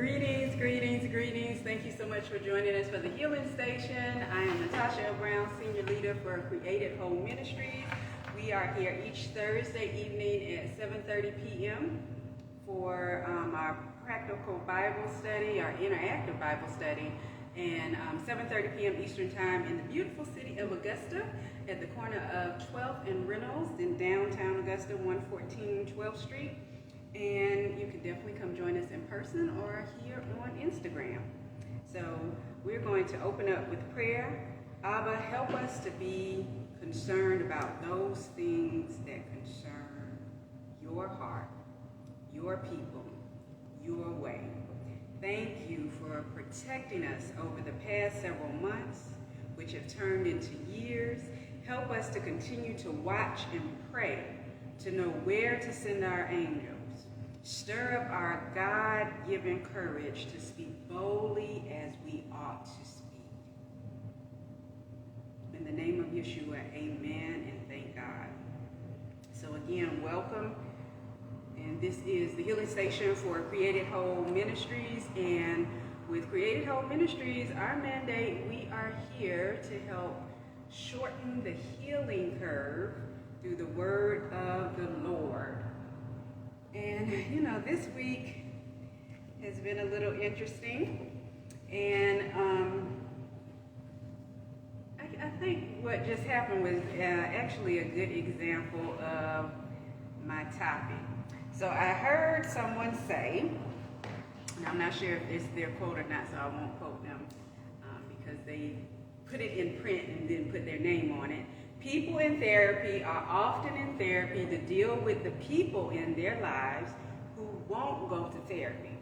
Greetings, greetings, greetings. Thank you so much for joining us for the Healing Station. I am Natasha L. Brown, Senior Leader for Created Whole Ministries. We are here each Thursday evening at 7:30 p.m. for our practical Bible study, our interactive Bible study, and 7:30 p.m. Eastern Time in the beautiful city of Augusta at the corner of 12th and Reynolds in downtown Augusta, 114 12th Street. And you can definitely come join us in person or here on Instagram. So we're going to open up with prayer. Abba, help us to be concerned about those things that concern your heart, your people, your way. Thank you for protecting us over the past several months, which have turned into years. Help us to continue to watch and pray, to know where to send our angels. Stir up our God-given courage to speak boldly as we ought to speak. In the name of Yeshua, amen, and thank God. So again, welcome. And this is the Healing Station for Created Whole Ministries. And with Created Whole Ministries, our mandate, we are here to help shorten the healing curve through the word of the Lord. And, you know, this week has been a little interesting. And I think what just happened was actually a good example of my topic. So I heard someone say, and I'm not sure if it's their quote or not, so I won't quote them because they put it in print and then put their name on it. People in therapy are often in therapy to deal with the people in their lives who won't go to therapy.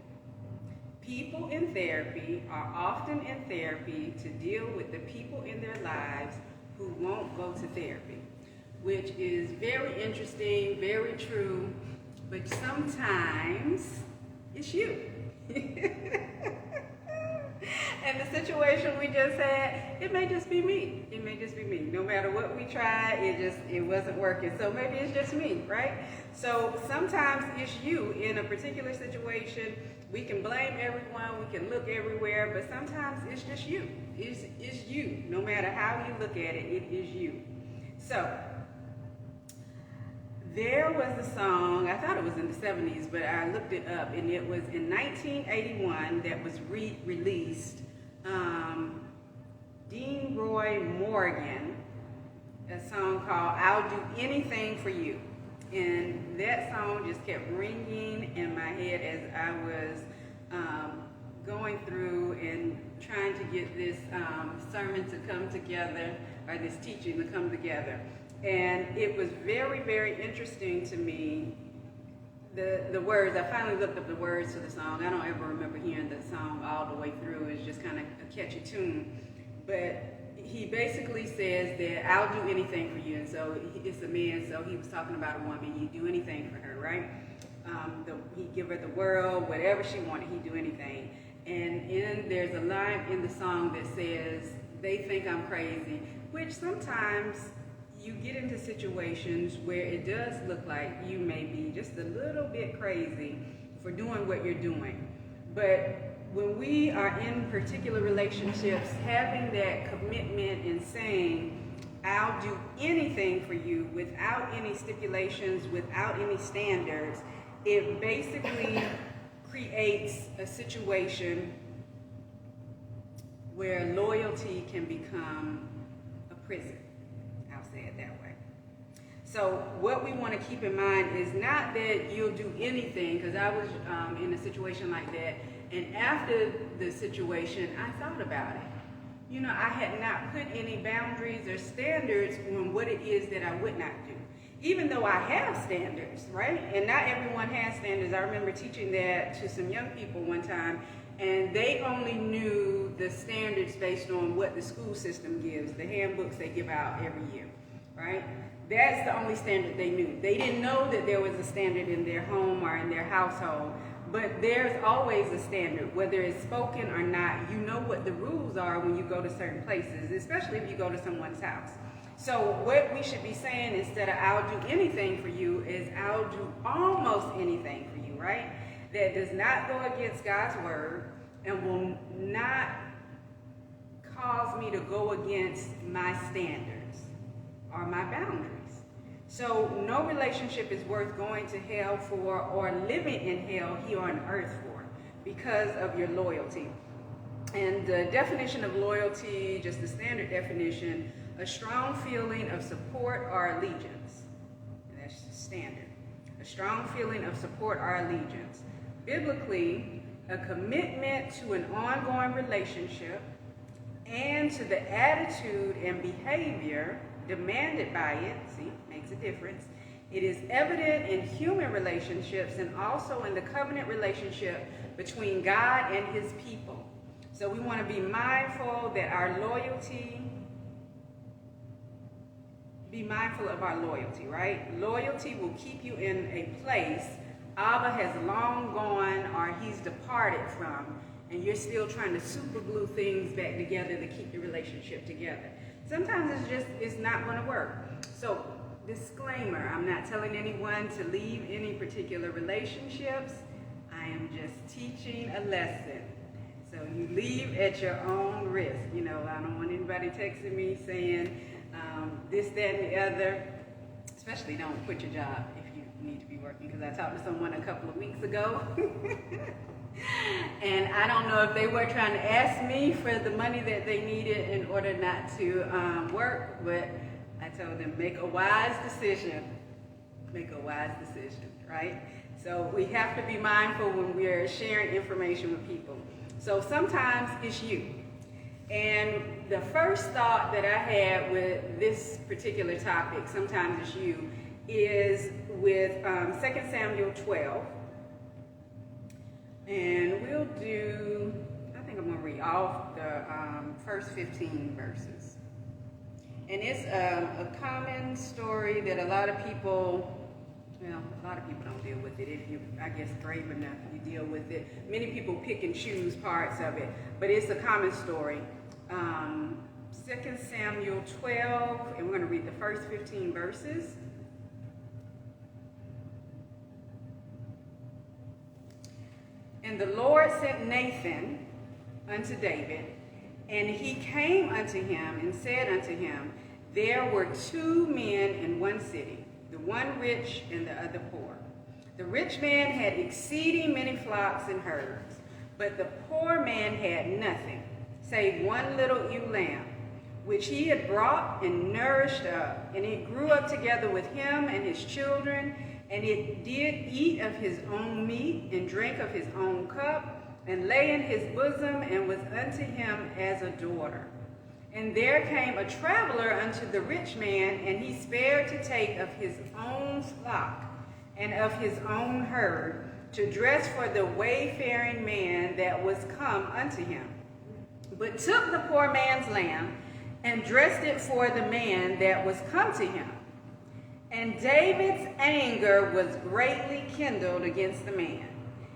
People in therapy are often in therapy to deal with the people in their lives who won't go to therapy, which is very interesting, very true, but sometimes it's you. And the situation we just had, it may just be me. It may just be me. No matter what we tried, it wasn't working. So maybe it's just me, right? So sometimes it's you in a particular situation. We can blame everyone, we can look everywhere, but sometimes it's just you. It's you. No matter how you look at it, it is you. So there was a song, I thought it was in the 70s, but I looked it up, and it was in 1981 that was released. Dean Roy Morgan, a song called I'll Do Anything for You. And that song just kept ringing in my head as I was going through and trying to get this sermon to come together, or this teaching to come together. And it was very, very interesting to me, the words. I finally looked up the words to the song. I don't ever remember hearing the song all the way through. It's just kind of a catchy tune. But he basically says that I'll do anything for you. And so it's a man, so he was talking about a woman. He'd do anything for her, right? He'd give her the world, whatever she wanted, he'd do anything. And there's a line in the song that says, they think I'm crazy, which sometimes you get into situations where it does look like you may be just a little bit crazy for doing what you're doing. But when we are in particular relationships, having that commitment and saying, I'll do anything for you without any stipulations, without any standards, it basically creates a situation where loyalty can become a prison. I'll say it that way. So what we want to keep in mind is not that you'll do anything, because I was in a situation like that, and after the situation, I thought about it. You know, I had not put any boundaries or standards on what it is that I would not do. Even though I have standards, right? And not everyone has standards. I remember teaching that to some young people one time, and they only knew the standards based on what the school system gives, the handbooks they give out every year, right? That's the only standard they knew. They didn't know that there was a standard in their home or in their household, but there's always a standard, whether it's spoken or not. You know what the rules are when you go to certain places, especially if you go to someone's house. So what we should be saying instead of I'll do anything for you is I'll do almost anything for you, right? that does not go against God's word and will not cause me to go against my standards or my boundaries. So no relationship is worth going to hell for or living in hell here on earth for because of your loyalty. And the definition of loyalty, just the standard definition, a strong feeling of support or allegiance. And that's standard. A strong feeling of support or allegiance. Biblically, a commitment to an ongoing relationship and to the attitude and behavior demanded by it, see, makes a difference. It is evident in human relationships and also in the covenant relationship between God and his people. So we want to be mindful of our loyalty, right? Loyalty will keep you in a place Abba has long gone or he's departed from, and you're still trying to super glue things back together to keep the relationship together. Sometimes it's not going to work. So, disclaimer, I'm not telling anyone to leave any particular relationships. I am just teaching a lesson. So you leave at your own risk. You know, I don't want anybody texting me saying this, that, and the other. Especially don't quit your job if you need to be working, because I talked to someone a couple of weeks ago. And I don't know if they were trying to ask me for the money that they needed in order not to work, but I told them, make a wise decision. Make a wise decision, right? So we have to be mindful when we're sharing information with people. So sometimes it's you. And the first thought that I had with this particular topic, sometimes it's you, is with 2 Samuel 12. And we'll do, I think I'm going to read off the first 15 verses. And it's a common story that a lot of people don't deal with it. If you, I guess, brave enough, you deal with it. Many people pick and choose parts of it, but it's a common story. 2 Samuel 12, and we're going to read the first 15 verses. And the Lord sent Nathan unto David, and he came unto him and said unto him, there were two men in one city, the one rich and the other poor. The rich man had exceeding many flocks and herds, but the poor man had nothing, save one little ewe lamb, which he had brought and nourished up. And it grew up together with him and his children, and it did eat of his own meat and drank of his own cup, and lay in his bosom, and was unto him as a daughter. And there came a traveler unto the rich man, and he spared to take of his own flock and of his own herd, to dress for the wayfaring man that was come unto him. But took the poor man's lamb, and dressed it for the man that was come to him. And David's anger was greatly kindled against the man.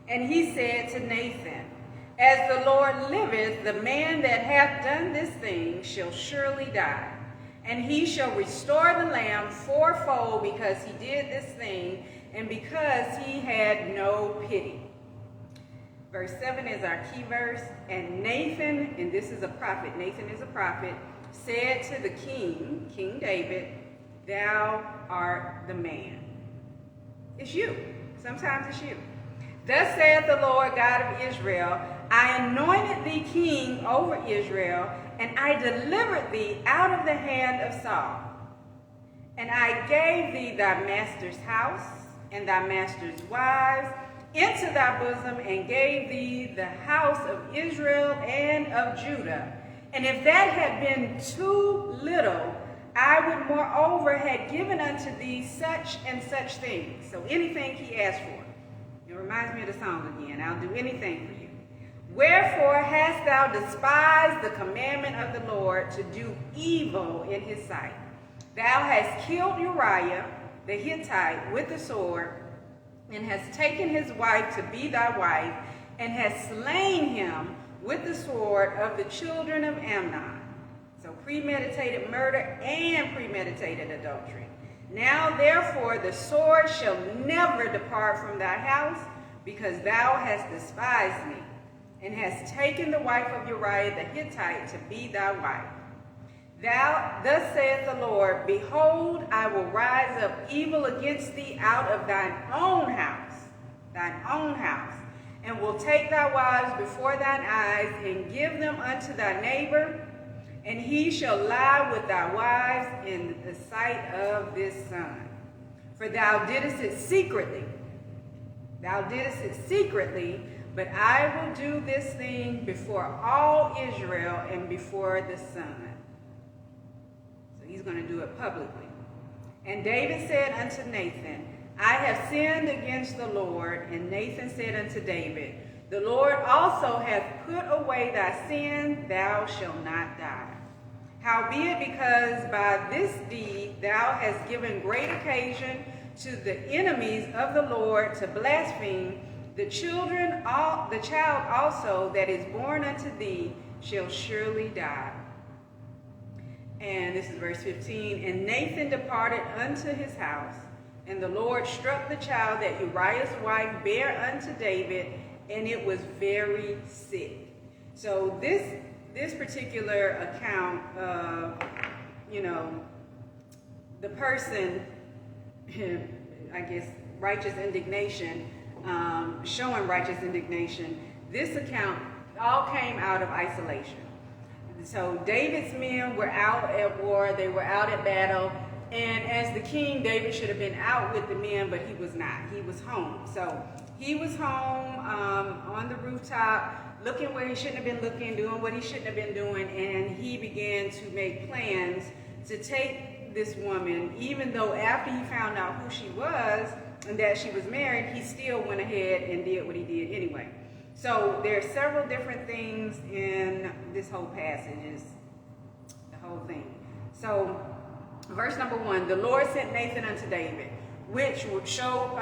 And he said to Nathan, as the Lord liveth, the man that hath done this thing shall surely die. And he shall restore the lamb fourfold, because he did this thing, and because he had no pity. Verse 7 is our key verse. And Nathan, and this is a prophet, Nathan is a prophet, said to the king, King David, thou art the man. It's you. Sometimes it's you. Thus saith the Lord God of Israel, I anointed thee king over Israel, and I delivered thee out of the hand of Saul. And I gave thee thy master's house and thy master's wives into thy bosom, and gave thee the house of Israel and of Judah. And if that had been too little, I would moreover have given unto thee such and such things. So anything he asked for. It reminds me of the song again. I'll do anything for you. Wherefore hast thou despised the commandment of the Lord to do evil in his sight? Thou hast killed Uriah the Hittite with the sword, and hast taken his wife to be thy wife, and hast slain him with the sword of the children of Ammon. So premeditated murder and premeditated adultery. Now therefore the sword shall never depart from thy house, because thou hast despised me, and hast taken the wife of Uriah the Hittite to be thy wife. Thus saith the Lord, behold, I will rise up evil against thee out of thine own house, and will take thy wives before thine eyes, and give them unto thy neighbor, and he shall lie with thy wives in the sight of this sun. For thou didst it secretly. But I will do this thing before all Israel and before the sun. So he's going to do it publicly. And David said unto Nathan, I have sinned against the Lord. And Nathan said unto David, the Lord also hath put away thy sin, thou shalt not die. Howbeit, because by this deed thou hast given great occasion to the enemies of the Lord to blaspheme, the child also that is born unto thee shall surely die. And this is verse 15. And Nathan departed unto his house, and the Lord struck the child that Uriah's wife bare unto David, and it was very sick. So this particular account of, the person, I guess, righteous indignation, showing righteous indignation, this account all came out of isolation. So David's men were out at war, they were out at battle, and as the king, David should have been out with the men, but he was not. He was home. So he was home on the rooftop, looking where he shouldn't have been looking, doing what he shouldn't have been doing, and he began to make plans to take this woman, even though after he found out who she was and that she was married, he still went ahead and did what he did anyway. So there are several different things in this whole passage, is the whole thing. So verse number 1, the Lord sent Nathan unto David, which would show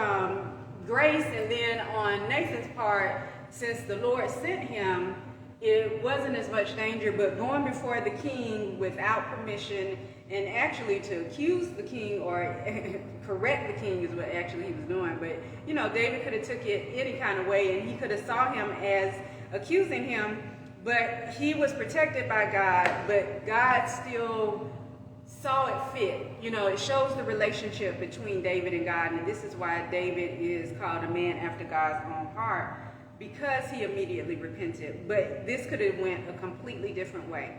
grace, and then on Nathan's part, since the Lord sent him, it wasn't as much danger, but going before the king without permission, and actually to accuse the king or correct the king is what actually he was doing. But, David could have took it any kind of way, and he could have saw him as accusing him, but he was protected by God, but God still saw it fit. It shows the relationship between David and God, and this is why David is called a man after God's own heart, because he immediately repented. But this could have went a completely different way.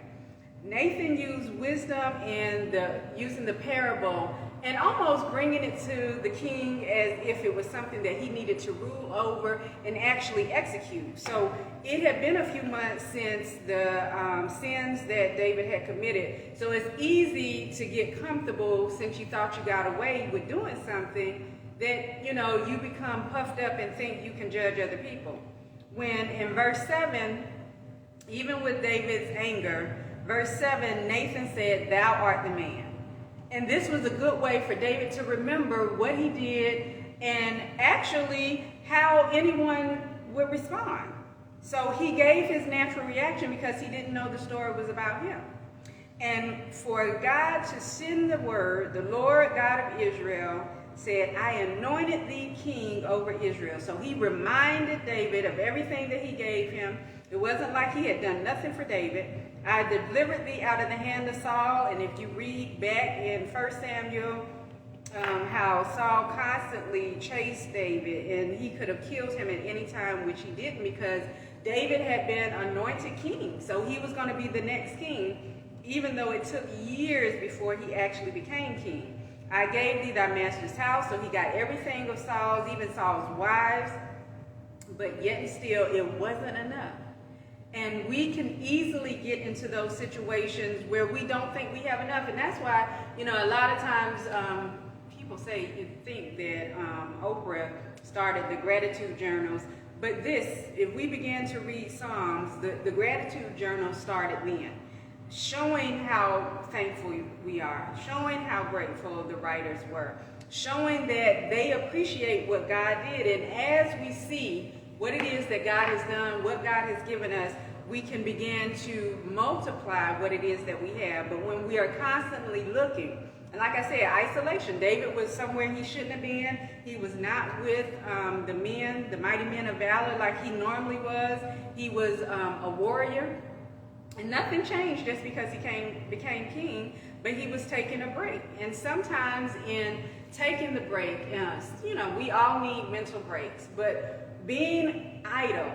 Nathan used wisdom in using the parable and almost bringing it to the king as if it was something that he needed to rule over and actually execute. So it had been a few months since the sins that David had committed. So it's easy to get comfortable since you thought you got away with doing something that, you become puffed up and think you can judge other people. When in verse 7, even with David's anger, verse 7, Nathan said, thou art the man. And this was a good way for David to remember what he did and actually how anyone would respond. So he gave his natural reaction because he didn't know the story was about him. And for God to send the word, the Lord God of Israel said, I anointed thee king over Israel. So he reminded David of everything that he gave him. It wasn't like he had done nothing for David. I delivered thee out of the hand of Saul. And if you read back in 1 Samuel, how Saul constantly chased David, and he could have killed him at any time, which he didn't, because David had been anointed king. So he was going to be the next king, even though it took years before he actually became king. I gave thee thy master's house. So he got everything of Saul's, even Saul's wives, but yet and still it wasn't enough. And we can easily get into those situations where we don't think we have enough. And that's why, a lot of times people think that Oprah started the gratitude journals. But if we began to read Psalms, the gratitude journal started then, showing how thankful we are, showing how grateful the writers were, showing that they appreciate what God did. And as we see what it is that God has done, what God has given us, we can begin to multiply what it is that we have. But when we are constantly looking And like I said, isolation. David was somewhere he shouldn't have been. He was not with the men, the mighty men of valor like he normally was. He was a warrior. And nothing changed just because he became king, but he was taking a break. And sometimes in taking the break, we all need mental breaks, but being idle,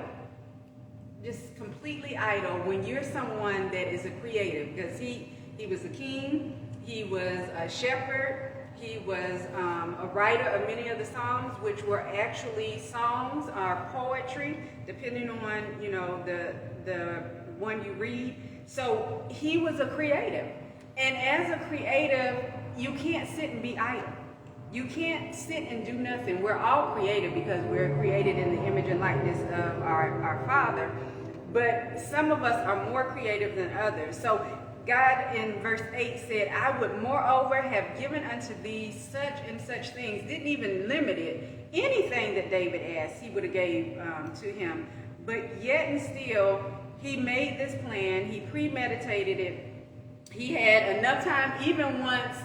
just completely idle when you're someone that is a creative, because he was a king, he was a shepherd, he was a writer of many of the songs, which were actually songs or poetry, depending on, the one you read. So he was a creative. And as a creative, you can't sit and be idle. You can't sit and do nothing. We're all creative because we're created in the image and likeness of our Father. But some of us are more creative than others. So God in verse 8 said, I would moreover have given unto thee such and such things. Didn't even limit it. Anything that David asked, he would have gave to him. But yet and still, he made this plan. He premeditated it. He had enough time, even once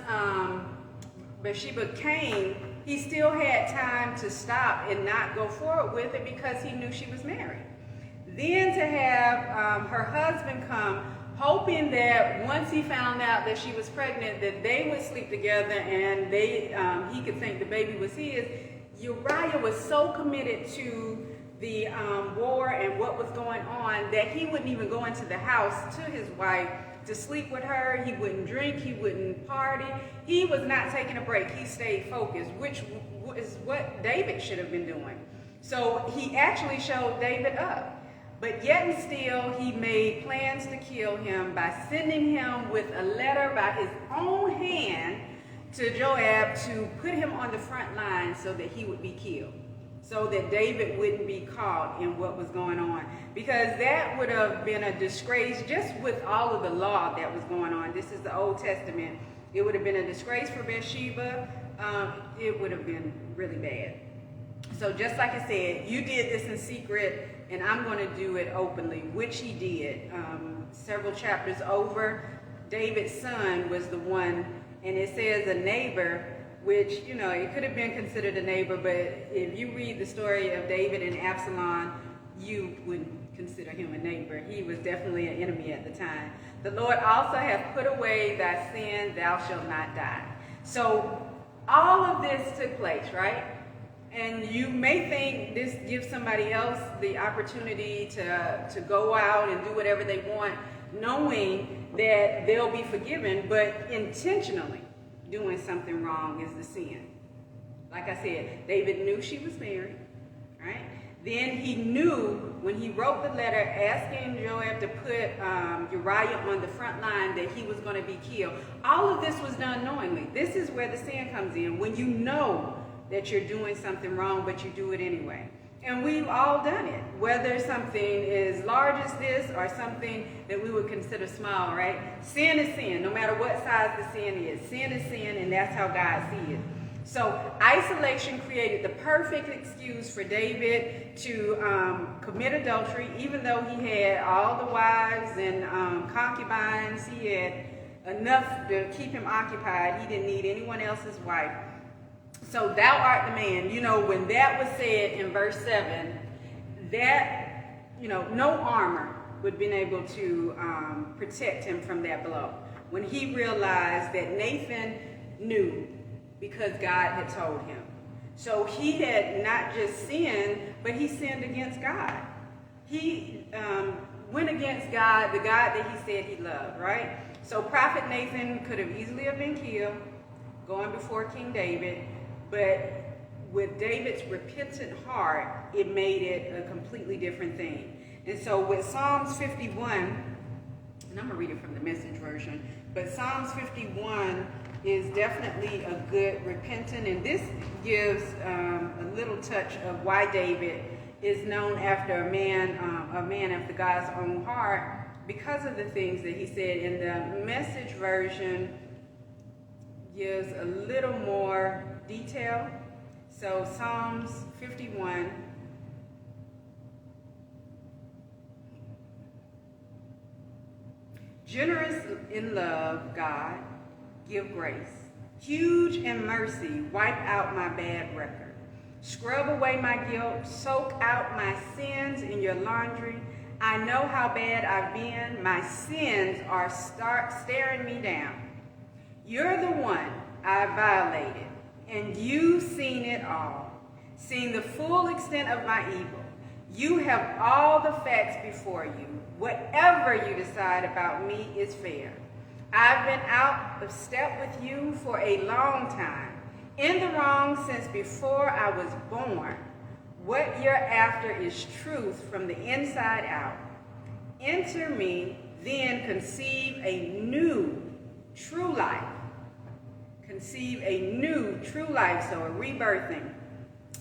Bathsheba came, he still had time to stop and not go forward with it because he knew she was married. Then to have her husband come, hoping that once he found out that she was pregnant, that they would sleep together and he could think the baby was his. Uriah was so committed to the war and what was going on that he wouldn't even go into the house to his wife to sleep with her. He wouldn't drink, he wouldn't party. He was not taking a break. He stayed focused, which is what David should have been doing. So he actually showed David up. But yet and still, he made plans to kill him by sending him with a letter by his own hand to Joab to put him on the front line so that he would be killed, so that David wouldn't be caught in what was going on. Because that would have been a disgrace just with all of the law that was going on. This is the Old Testament. It would have been a disgrace for Bathsheba. It would have been really bad. So just like I said, you did this in secret, and I'm going to do it openly, which he did. Several chapters over, David's son was the one, and it says a neighbor, which, it could have been considered a neighbor, but if you read the story of David and Absalom, you wouldn't consider him a neighbor. He was definitely an enemy at the time. The Lord also hath put away thy sin, thou shalt not die. So all of this took place, right? And you may think this gives somebody else the opportunity to go out and do whatever they want, knowing that they'll be forgiven, but intentionally doing something wrong is the sin. Like I said, David knew she was married, right? Then he knew when he wrote the letter asking Joab to put Uriah on the front line that he was going to be killed. All of this was done knowingly. This is where the sin comes in, when you know that you're doing something wrong, but you do it anyway. And we've all done it, whether something as large as this or something that we would consider small, right? Sin is sin, no matter what size the sin is. Sin is sin, and that's how God sees it. So isolation created the perfect excuse for David to commit adultery, even though he had all the wives and concubines. He had enough to keep him occupied. He didn't need anyone else's wife. So thou art the man. When that was said in verse 7, that, no armor would have been able to protect him from that blow. When he realized that Nathan knew because God had told him. So he had not just sinned, but he sinned against God. He went against God, the God that he said he loved, right? So Prophet Nathan could have easily have been killed, going before King David, but with David's repentant heart, it made it a completely different thing. And so with Psalms 51, and I'm going to read it from the Message version, but Psalms 51 is definitely a good repentant, and this gives a little touch of why David is known after a man after God's own heart, because of the things that he said. In the Message version gives a little more detail. So Psalms 51. Generous in love, God, give grace. Huge in mercy, wipe out my bad record. Scrub away my guilt, soak out my sins in your laundry. I know how bad I've been. My sins are staring me down. You're the one I violated, and you've seen it all, seen the full extent of my evil. You have all the facts before you. Whatever you decide about me is fair. I've been out of step with you for a long time, in the wrong since before I was born. What you're after is truth from the inside out. Enter me, then conceive a new, true life. Conceive a new, true life, so a rebirthing.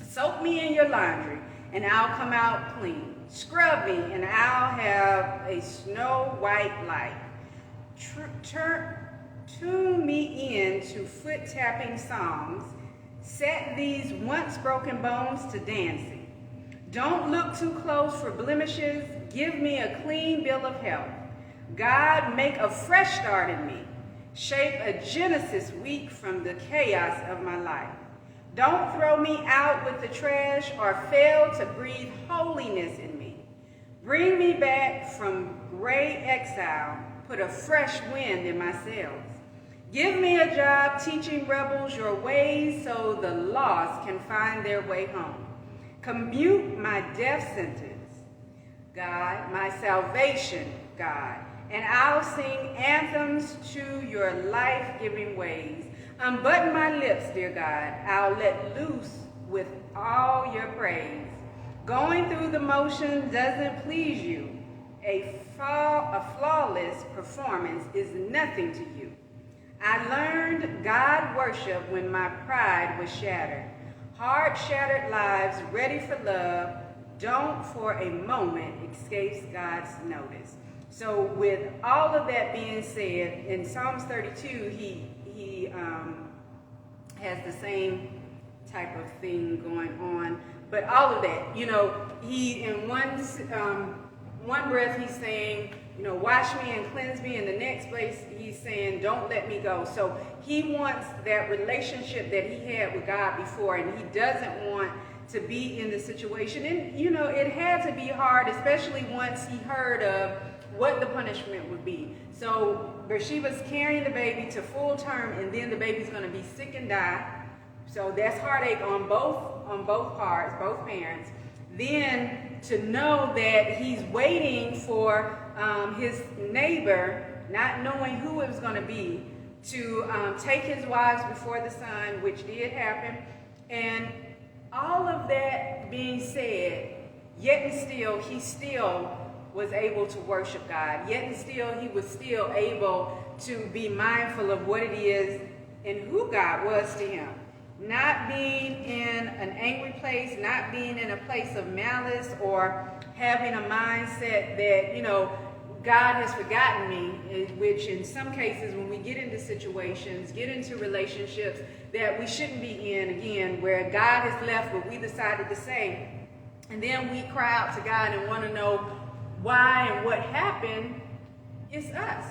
Soak me in your laundry, and I'll come out clean. Scrub me, and I'll have a snow white light. Tune me in to foot-tapping songs. Set these once broken bones to dancing. Don't look too close for blemishes. Give me a clean bill of health. God, make a fresh start in me. Shape a Genesis week from the chaos of my life. Don't throw me out with the trash or fail to breathe holiness in me. Bring me back from gray exile. Put a fresh wind in my sails. Give me a job teaching rebels your ways so the lost can find their way home. Commute my death sentence, God, my salvation, God, and I'll sing anthems to your life-giving ways. Unbutton my lips, dear God. I'll let loose with all your praise. Going through the motions doesn't please you. A flawless performance is nothing to you. I learned God worship when my pride was shattered. Heart shattered lives ready for love don't for a moment escape God's notice. So with all of that being said, in Psalms 32, he has the same type of thing going on. But all of that, he in one breath he's saying, wash me and cleanse me. In the next place, he's saying, don't let me go. So he wants that relationship that he had with God before, and he doesn't want to be in the situation. And, it had to be hard, especially once he heard of what the punishment would be. So Bathsheba's carrying the baby to full term, and then the baby's going to be sick and die. So that's heartache on both parts, both parents. Then to know that he's waiting for his neighbor, not knowing who it was going to be, to take his wives before the sun, which did happen. And all of that being said, yet and still, he still was able to worship God. Yet and still, he was still able to be mindful of what it is and who God was to him. Not being in an angry place, not being in a place of malice, or having a mindset that, God has forgotten me, which in some cases when we get into situations, get into relationships that we shouldn't be in, again, where God has left what we decided to say, and then we cry out to God and want to know why and what happened, it's us.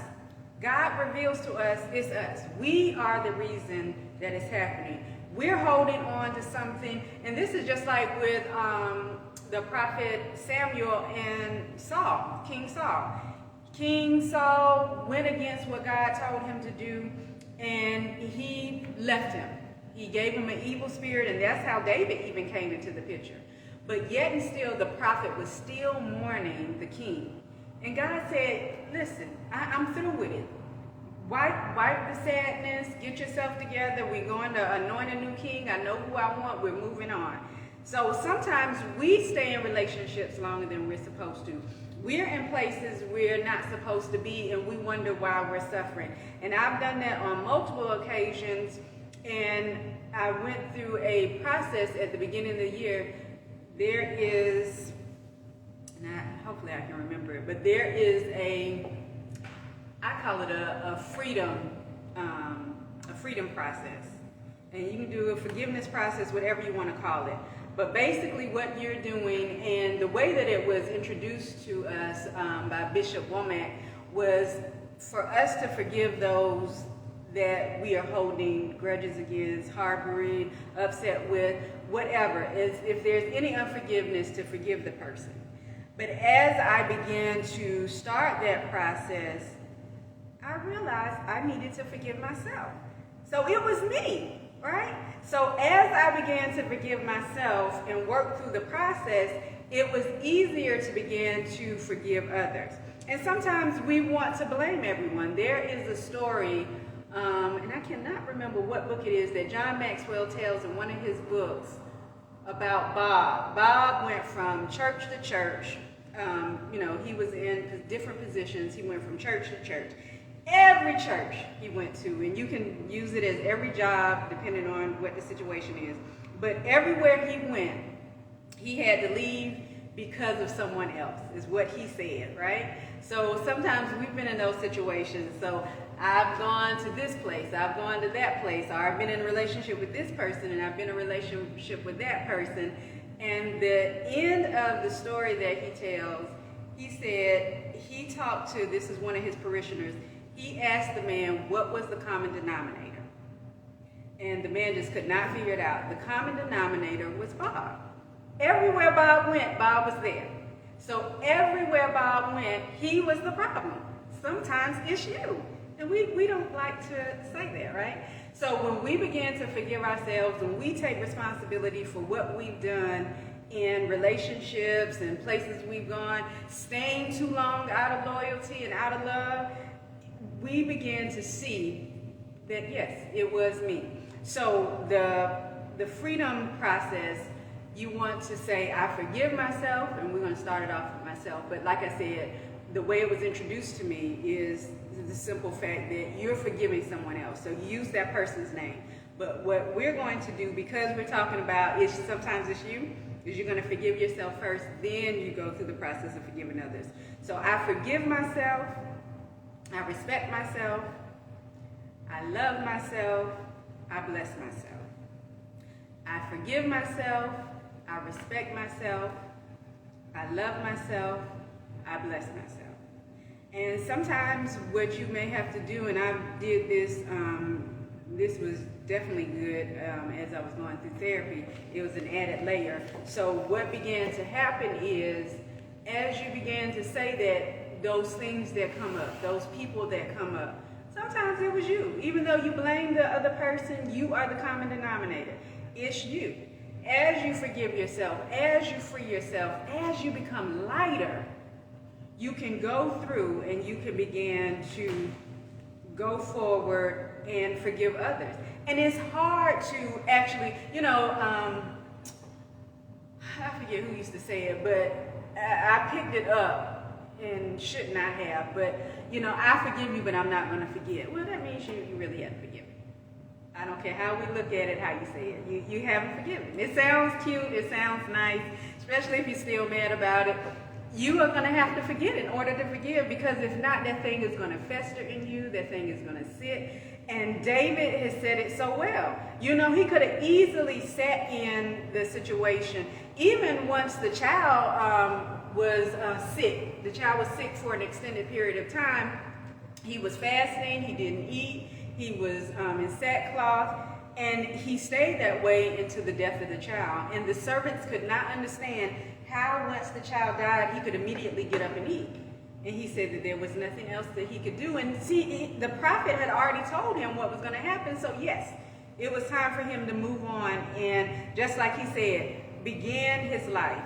God reveals to us, it's us. We are the reason that it's happening. We're holding on to something, and this is just like with the prophet Samuel and Saul, King Saul. King Saul went against what God told him to do, and he left him. He gave him an evil spirit, and that's how David even came into the picture. But yet and still, the prophet was still mourning the king. And God said, listen, I'm through with it. Wipe the sadness, get yourself together. We're going to anoint a new king. I know who I want. We're moving on. So sometimes we stay in relationships longer than we're supposed to. We're in places we're not supposed to be, and we wonder why we're suffering. And I've done that on multiple occasions, and I went through a process at the beginning of the year. There is, hopefully I can remember it, but there is I call it a freedom process. And you can do a forgiveness process, whatever you want to call it. But basically what you're doing, and the way that it was introduced to us by Bishop Womack, was for us to forgive those that we are holding grudges against, harboring, upset with, whatever. If there's any unforgiveness, to forgive the person. But as I began to start that process, I realized I needed to forgive myself. So it was me, right? So as I began to forgive myself and work through the process, it was easier to begin to forgive others. And sometimes we want to blame everyone. There is a story, and I cannot remember what book it is, that John Maxwell tells in one of his books about Bob. Bob went from church to church. He was in different positions. He went from church to church. Every church he went to, and you can use it as every job depending on what the situation is, but everywhere he went, he had to leave because of someone else, is what he said, right? So sometimes we've been in those situations. So I've gone to this place, I've gone to that place, or I've been in a relationship with this person, and I've been in a relationship with that person. And the end of the story that he tells, he said, he talked to, this is one of his parishioners, he asked the man what was the common denominator. And the man just could not figure it out. The common denominator was Bob. Everywhere Bob went, Bob was there. So everywhere Bob went, he was the problem. Sometimes it's you. And we don't like to say that, right? So when we begin to forgive ourselves, when we take responsibility for what we've done in relationships and places we've gone, staying too long out of loyalty and out of love, we begin to see that, yes, it was me. So the freedom process, you want to say, I forgive myself, and we're going to start it off with myself. But like I said, the way it was introduced to me is the simple fact that you're forgiving someone else. So you use that person's name. But what we're going to do, because we're talking about is sometimes it's you, is you're going to forgive yourself first, then you go through the process of forgiving others. So I forgive myself, I respect myself, I love myself, I bless myself. I forgive myself, I respect myself, I love myself, I bless myself. And sometimes what you may have to do, and I did this, this was definitely good as I was going through therapy, it was an added layer. So what began to happen is, as you began to say that, those things that come up, those people that come up, sometimes it was you. Even though you blame the other person, you are the common denominator. It's you. As you forgive yourself, as you free yourself, as you become lighter, you can go through and you can begin to go forward and forgive others. And it's hard to actually, I forget who used to say it, but I picked it up and should not have, but I forgive you, but I'm not going to forget. Well, that means you really haven't forgiven. I don't care how we look at it, how you say it. You haven't forgiven. It sounds cute, it sounds nice, especially if you're still mad about it. You are going to have to forget in order to forgive, because if not, that thing is going to fester in you, that thing is going to sit. And David has said it so well. He could have easily sat in the situation, even once the child was sick. The child was sick for an extended period of time. He was fasting, he didn't eat, he was in sackcloth, and he stayed that way into the death of the child. And the servants could not understand how, once the child died, he could immediately get up and eat. And he said that there was nothing else that he could do. And see, the prophet had already told him what was going to happen. So yes, it was time for him to move on. And just like he said, begin his life.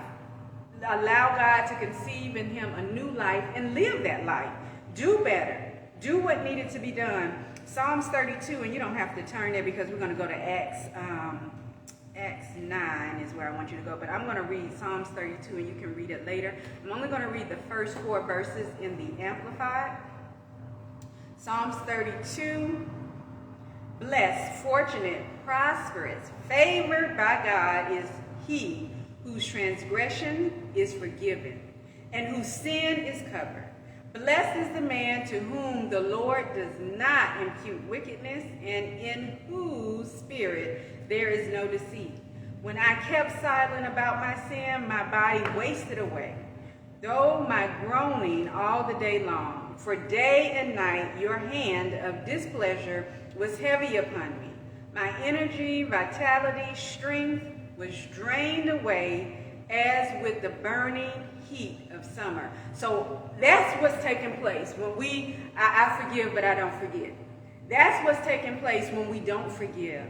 Allow God to conceive in him a new life and live that life. Do better. Do what needed to be done. Psalms 32, and you don't have to turn there because we're going to go to Acts 9 is where I want you to go. But I'm going to read Psalms 32, and you can read it later. I'm only going to read the first 4 verses in the Amplified. Psalms 32. Blessed, fortunate, prosperous, favored by God is he whose transgression is forgiven and whose sin is covered. Blessed is the man to whom the Lord does not impute wickedness, and in whose spirit there is no deceit. When I kept silent about my sin, my body wasted away, though my groaning all the day long. For day and night your hand of displeasure was heavy upon me. My energy, vitality, strength was drained away as with the burning heat of summer. So that's what's taking place when I forgive but I don't forget. That's what's taking place when we don't forgive.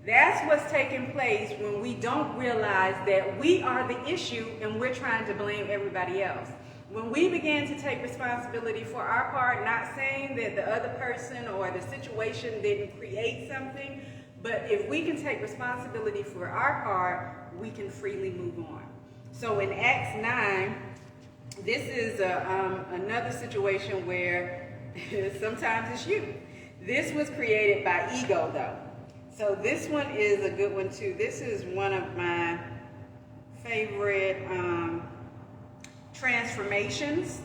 That's what's taking place when we don't realize that we are the issue and we're trying to blame everybody else. When we begin to take responsibility for our part, not saying that the other person or the situation didn't create something, but if we can take responsibility for our part, we can freely move on. So in Acts 9, this is another situation where sometimes it's you. This was created by ego, though. So this one is a good one, too. This is one of my favorite transformations,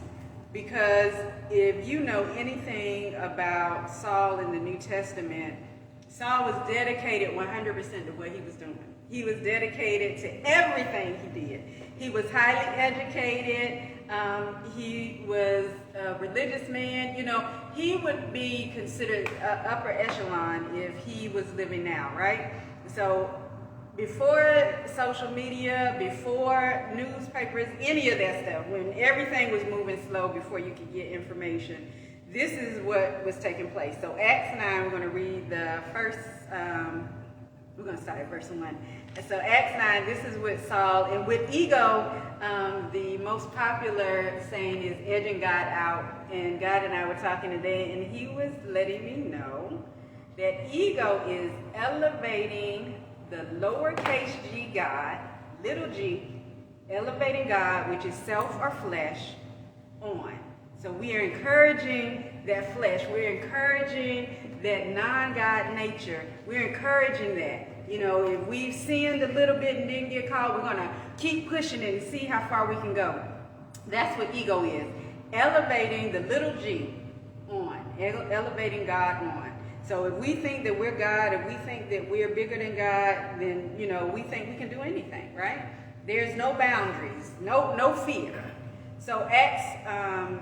because if you know anything about Saul in the New Testament, Saul was dedicated 100% to what he was doing. He was dedicated to everything he did. He was highly educated. He was a religious man. You know, he would be considered upper echelon if he was living now, right? So before social media, before newspapers, any of that stuff, when everything was moving slow before you could get information, this is what was taking place. So Acts 9, we're going to read the first, we're going to start at verse 1. And so Acts 9, this is with Saul. And with ego, the most popular saying is edging God out. And God and I were talking today, and he was letting me know that ego is elevating the lowercase g God, little g, elevating God, which is self or flesh, on. So we are encouraging that flesh. We're encouraging that non-God nature. We're encouraging that. You know, if we've sinned a little bit and didn't get caught, we're going to keep pushing it and see how far we can go. That's what ego is. Elevating the little g on. Elevating God on. So if we think that we're God, if we think that we're bigger than God, then, you know, we think we can do anything, right? There's no boundaries, no fear. So Acts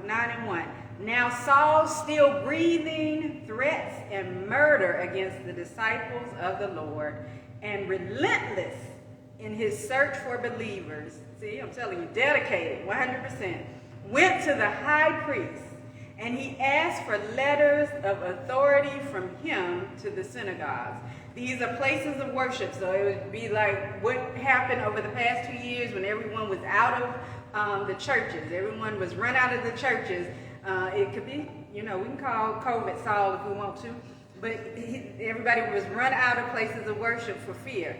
9:1. Now Saul, still breathing threats and murder against the disciples of the Lord, and relentless in his search for believers. See, I'm telling you, dedicated 100%. Went to the high priest, and he asked for letters of authority from him to the synagogues. These are places of worship, so it would be like what happened over the past 2 years when everyone was out of the churches. Everyone was run out of the churches. It could be, you know, we can call COVID Saul if we want to, but everybody was run out of places of worship for fear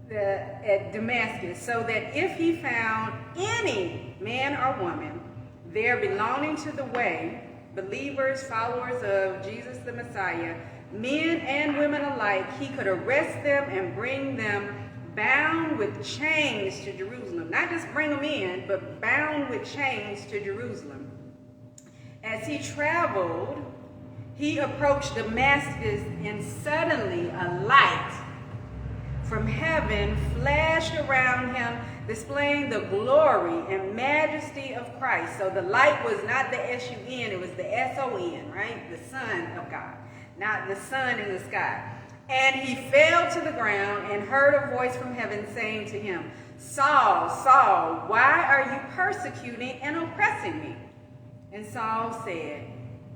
at Damascus, so that if he found any man or woman there belonging to the way, believers, followers of Jesus the Messiah, men and women alike, he could arrest them and bring them bound with chains to Jerusalem. Not just bring them in, but bound with chains to Jerusalem. As he traveled, he approached Damascus, and suddenly a light from heaven flashed around him, displaying the glory and majesty of Christ. So the light was not the S-U-N, it was the S-O-N, right? The Son of God, not the sun in the sky. And he fell to the ground and heard a voice from heaven saying to him, Saul, Saul, why are you persecuting and oppressing me? And Saul said,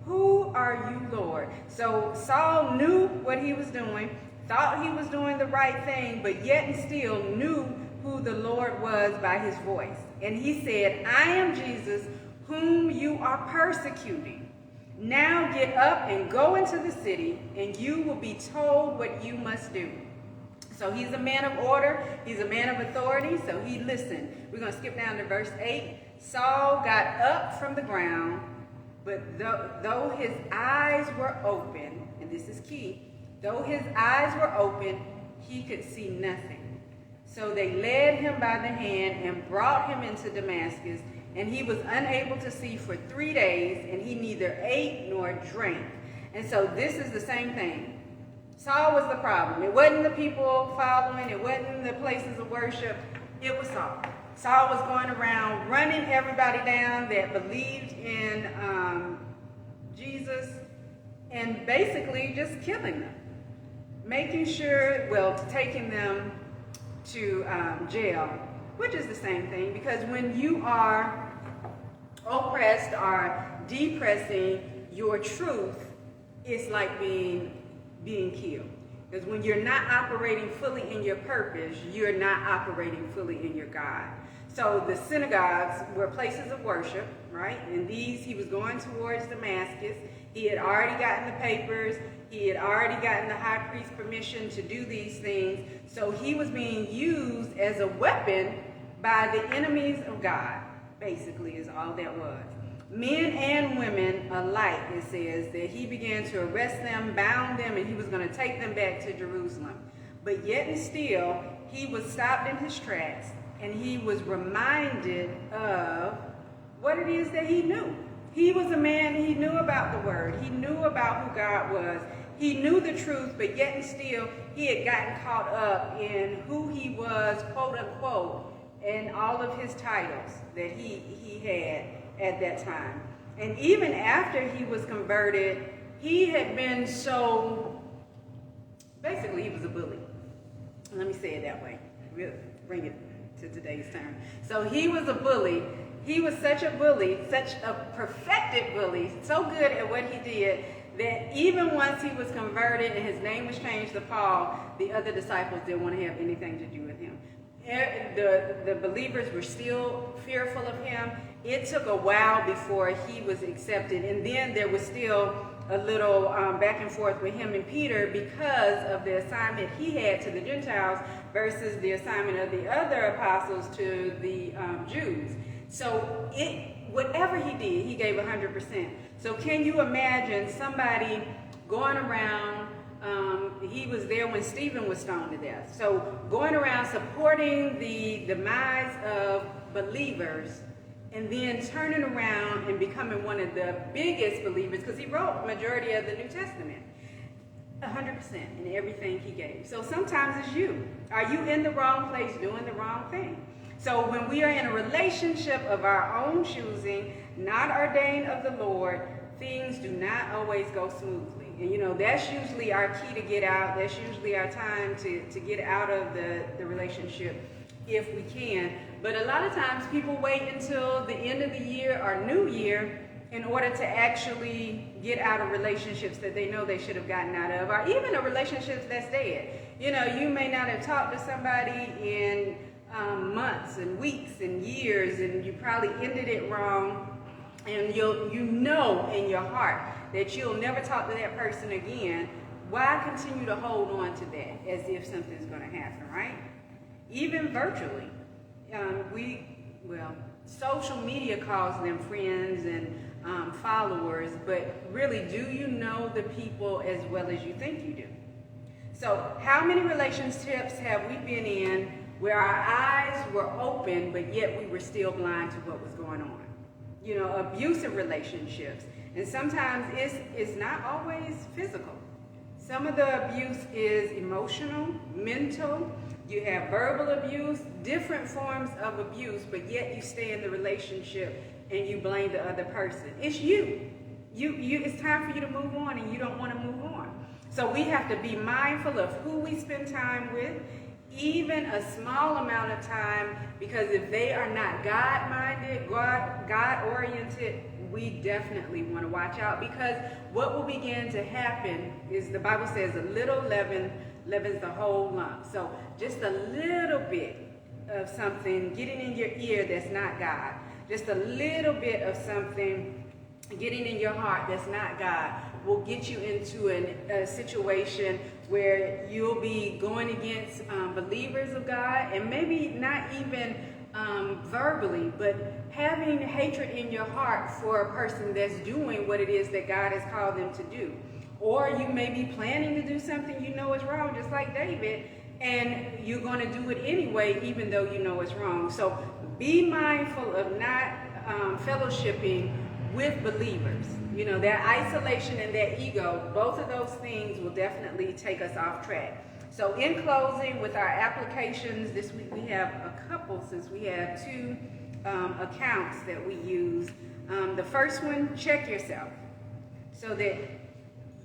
who are you, Lord? So Saul knew what he was doing, thought he was doing the right thing, but yet and still knew who the Lord was by his voice. And he said, I am Jesus, whom you are persecuting. Now get up and go into the city, and you will be told what you must do. So he's a man of order. He's a man of authority. So he listened. We're going to skip down to verse 8. Saul got up from the ground, but though his eyes were open, and this is key, though his eyes were open, he could see nothing. So they led him by the hand and brought him into Damascus, and he was unable to see for 3 days, and he neither ate nor drank. And so this is the same thing. Saul was the problem. It wasn't the people following. It wasn't the places of worship. It was Saul. Saul was going around running everybody down that believed in Jesus and basically just killing them. Making sure, taking them to jail, which is the same thing, because when you are oppressed or depressing your truth, it's like being killed. Because when you're not operating fully in your purpose, you're not operating fully in your God. So the synagogues were places of worship, right? And he was going towards Damascus. He had already gotten the papers. He had already gotten the high priest's permission to do these things. So he was being used as a weapon by the enemies of God, basically, is all that was. Men and women alike, it says, that he began to arrest them, bound them, and he was going to take them back to Jerusalem. But yet and still, he was stopped in his tracks, and he was reminded of what it is that he knew. He was a man, he knew about the word. He knew about who God was. He knew the truth, but yet and still, he had gotten caught up in who he was, quote unquote, and all of his titles that he had at that time. And even after he was converted, he had been basically he was a bully. Let me say it that way. We'll bring it to today's term. So he was a bully. He was such a bully, such a perfected bully, so good at what he did, that even once he was converted and his name was changed to Paul, the other disciples didn't want to have anything to do with him. The believers were still fearful of him. It took a while before he was accepted, and then there was still a little back and forth with him and Peter because of the assignment he had to the Gentiles versus the assignment of the other apostles to the Jews. So whatever he did, he gave 100%. So can you imagine somebody going around, he was there when Stephen was stoned to death. So going around supporting the demise of believers and then turning around and becoming one of the biggest believers, because he wrote the majority of the New Testament, 100% in everything he gave. So sometimes it's you. Are you in the wrong place doing the wrong thing? So when we are in a relationship of our own choosing, not ordained of the Lord, things do not always go smoothly. And that's usually our key to get out. That's usually our time to get out of the relationship if we can. But a lot of times people wait until the end of the year or New Year in order to actually get out of relationships that they know they should have gotten out of, or even a relationship that's dead. You may not have talked to somebody in months and weeks and years, and you probably ended it wrong, and you know in your heart that you'll never talk to that person again. Why continue to hold on to that as if something's going to happen, right? Even virtually, social media calls them friends and followers, but really, do you know the people as well as you think you do? So how many relationships have we been in where our eyes were open, but yet we were still blind to what was going on? Abusive relationships. And sometimes it's not always physical. Some of the abuse is emotional, mental. You have verbal abuse, different forms of abuse, but yet you stay in the relationship and you blame the other person. It's you. It's time for you to move on, and you don't want to move on. So we have to be mindful of who we spend time with, even a small amount of time, because if they are not God-minded, God-oriented, we definitely want to watch out, because what will begin to happen is, the Bible says, a little leaven leavens the whole lump. So just a little bit of something getting in your ear that's not God, just a little bit of something getting in your heart that's not God, will get you into a situation where you'll be going against believers of God, and maybe not even verbally, but having hatred in your heart for a person that's doing what it is that God has called them to do. Or you may be planning to do something you know is wrong, just like David, and you're going to do it anyway, even though you know it's wrong. So be mindful of not fellowshipping with believers. That isolation and that ego, both of those things will definitely take us off track. So in closing, with our applications, this week we have a couple, since we have two accounts that we use. The first one, check yourself, so that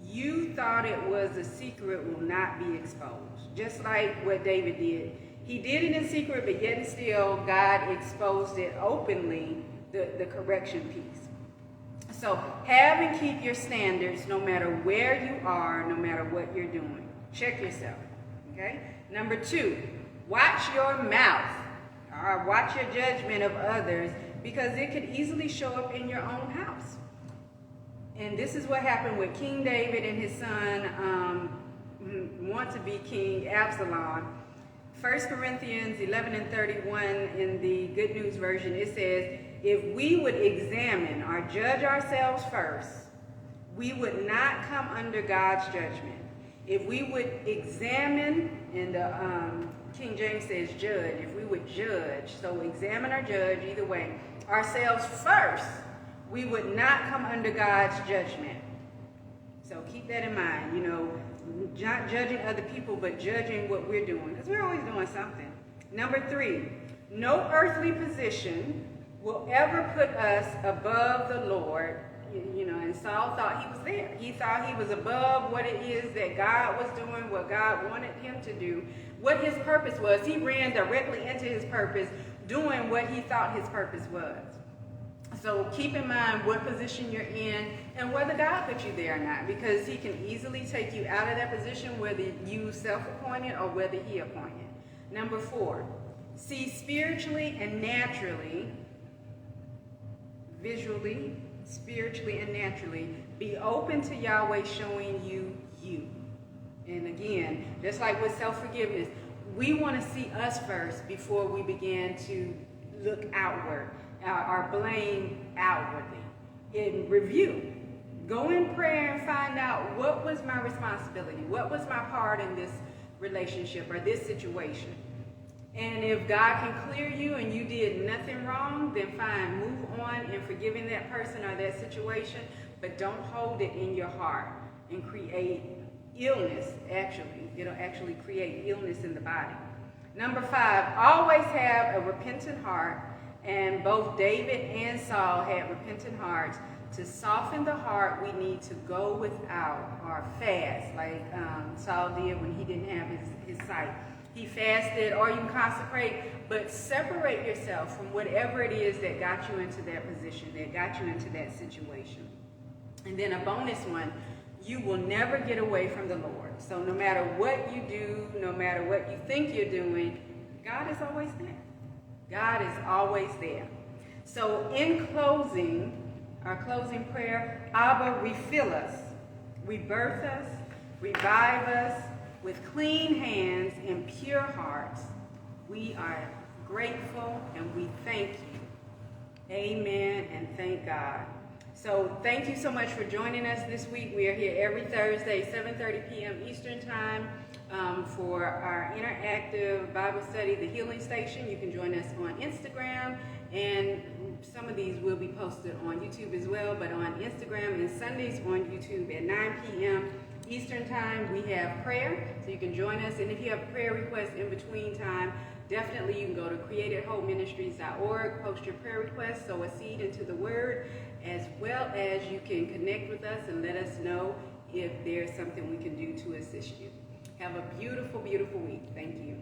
you thought it was a secret will not be exposed. Just like what David did. He did it in secret, but yet and still God exposed it openly, the correction piece. So have and keep your standards no matter where you are, no matter what you're doing. Check yourself. Okay? Number 2, watch your mouth, or watch your judgment of others, because it could easily show up in your own house. And this is what happened with King David and his son, want to be king, Absalom. 1 Corinthians 11:31 in the Good News Version, it says, if we would examine or judge ourselves first, we would not come under God's judgment. If we would examine, and King James says judge, if we would judge, so examine or judge, either way, ourselves first, we would not come under God's judgment. So keep that in mind, not judging other people, but judging what we're doing, because we're always doing something. Number 3, no earthly position will ever put us above the Lord. And Saul thought he was there. He thought he was above what it is that God was doing, what God wanted him to do, what his purpose was. He ran directly into his purpose, doing what he thought his purpose was. So keep in mind what position you're in and whether God put you there or not, because he can easily take you out of that position, whether you self-appointed or whether he appointed. Number 4, see spiritually and naturally, visually, spiritually and naturally. Be open to Yahweh showing you you. And again, just like with self-forgiveness, we want to see us first before we begin to look outward or blame outwardly. In review, go in prayer and find out, what was my responsibility? What was my part in this relationship or this situation? And if God can clear you and you did nothing wrong, then fine, move on in forgiving that person or that situation, but don't hold it in your heart and create illness. It'll actually create illness in the body. Number 5, always have a repentant heart, and both David and Saul had repentant hearts. To soften the heart, we need to go without or fast, like Saul did when he didn't have his sight. He fasted, or you can consecrate, but separate yourself from whatever it is that got you into that position, that got you into that situation. And then a bonus one, you will never get away from the Lord. So no matter what you do, no matter what you think you're doing, God is always there. God is always there. So in closing, our closing prayer, Abba, refill us, rebirth us, revive us, with clean hands and pure hearts. We are grateful and we thank you. Amen and thank God. So thank you so much for joining us this week. We are here every Thursday, 7:30 p.m. Eastern Time, for our interactive Bible study, The Healing Station. You can join us on Instagram, and some of these will be posted on YouTube as well, but on Instagram and Sundays on YouTube at 9 p.m. Eastern Time. We have prayer, so you can join us. And if you have prayer requests in between time, definitely you can go to createdhopeministries.org, post your prayer requests, sow a seed into the word, as well as you can connect with us and let us know if there's something we can do to assist you. Have a beautiful, beautiful week. Thank you.